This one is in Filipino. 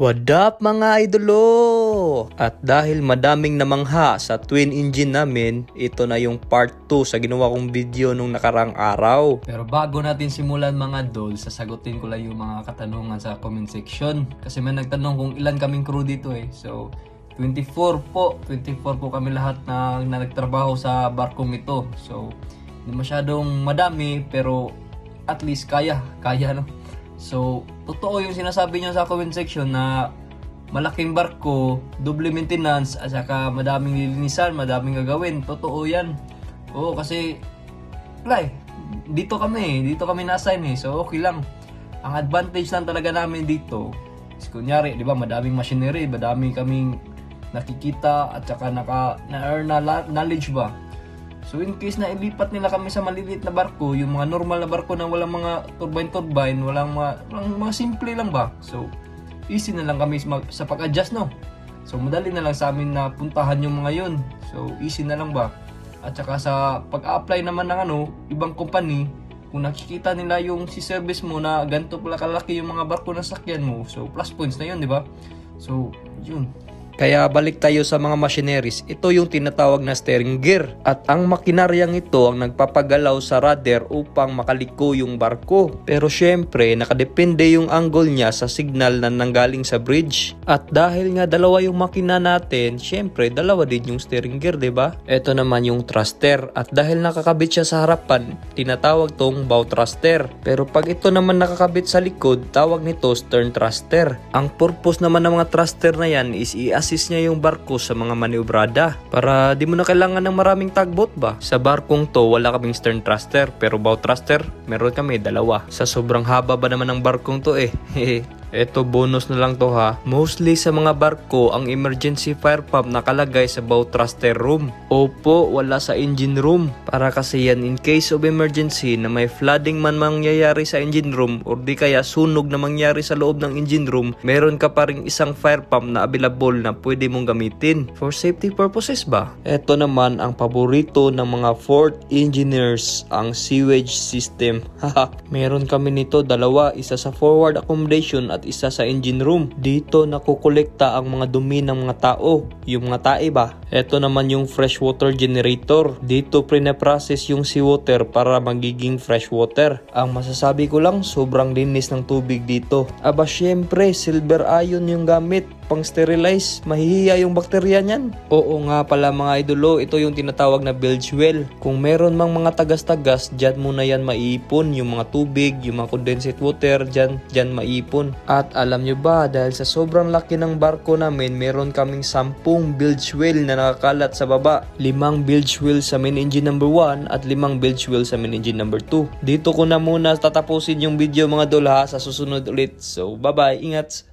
What up mga idolo? At dahil madaming namangha sa twin engine namin, ito na yung part 2 sa ginawa kong video nung nakarang araw. Pero bago natin simulan mga idol, sasagutin ko lang yung mga katanungan sa comment section. Kasi may nagtanong kung ilan kaming crew dito eh. So 24 po kami lahat na nagtrabaho sa barkong ito. So hindi masyadong madami pero at least kaya no. So, totoo yung sinasabi niyo sa comment section na malaking barko, double maintenance, at saka madaming lilinisan, madaming gagawin. Totoo yan. Oo, kasi dito kami na-assign eh. So, okay lang. Ang advantage lang talaga namin dito is kunyari, di ba, madaming machinery, madaming kaming nakikita at saka na-earn na knowledge ba. So in case na ilipat nila kami sa maliliit na barko, yung mga normal na barko na walang mga turbine, walang mga simple lang ba. So easy na lang kami sa pag-adjust no. So madali na lang sa amin na puntahan yung mga yun. So easy na lang ba. At saka sa pag-apply naman ng ibang company, kung nakikita nila yung si service mo na ganito pala kalaki yung mga barko na sakyan mo, so plus points na yun, di ba? So yun. Kaya balik tayo sa mga machineries. Ito yung tinatawag na steering gear. At ang makinaryang ito ang nagpapagalaw sa rudder upang makaliko yung barko. Pero syempre, nakadepende yung angle niya sa signal na nanggaling sa bridge. At dahil nga dalawa yung makina natin, syempre dalawa din yung steering gear, diba? Ito naman yung thruster. At dahil nakakabit siya sa harapan, tinatawag tong bow thruster. Pero pag ito naman nakakabit sa likod, tawag nito stern thruster. Ang purpose naman ng mga thruster na yan is i-assist niya yung barko sa mga maniobrada para di mo na kailangan ng maraming tugboat ba. Sa barkong to wala kaming stern thruster pero bow thruster meron kami dalawa. Sa sobrang haba ba naman ng barkong to eh. Eto bonus na lang to ha. Mostly sa mga barko ang emergency fire pump nakalagay sa bow thruster room. Opo, wala sa engine room. Para kasi yan in case of emergency na may flooding man mangyayari sa engine room or di kaya sunog na mangyari sa loob ng engine room, meron ka pa ring isang fire pump na available na pwede mong gamitin for safety purposes ba. Eto naman ang paborito ng mga fourth engineers, ang sewage system. Meron kami nito dalawa, isa sa forward accommodation at isa sa engine room. Dito nakukolekta ang mga dumi ng mga tao, yung mga tae ba. Ito naman yung freshwater generator. Dito pre-process yung seawater para magiging freshwater. Ang masasabi ko lang, sobrang linis ng tubig dito. Aba syempre, silver ion yung gamit pang sterilize, mahihiya yung bakterya niyan. Oo nga pala mga idolo, ito yung tinatawag na bilge well. Kung meron mang mga tagas-tagas, dyan muna yan maipon, yung mga tubig, yung mga condensate water, dyan maipon. At alam nyo ba, dahil sa sobrang laki ng barko namin, meron kaming 10 bilge well na nakakalat sa baba. 5 bilge well sa main engine number 1 at 5 bilge well sa main engine number 2. Dito ko na muna tatapusin yung video mga idol ha, sa susunod ulit. So bye bye, ingat!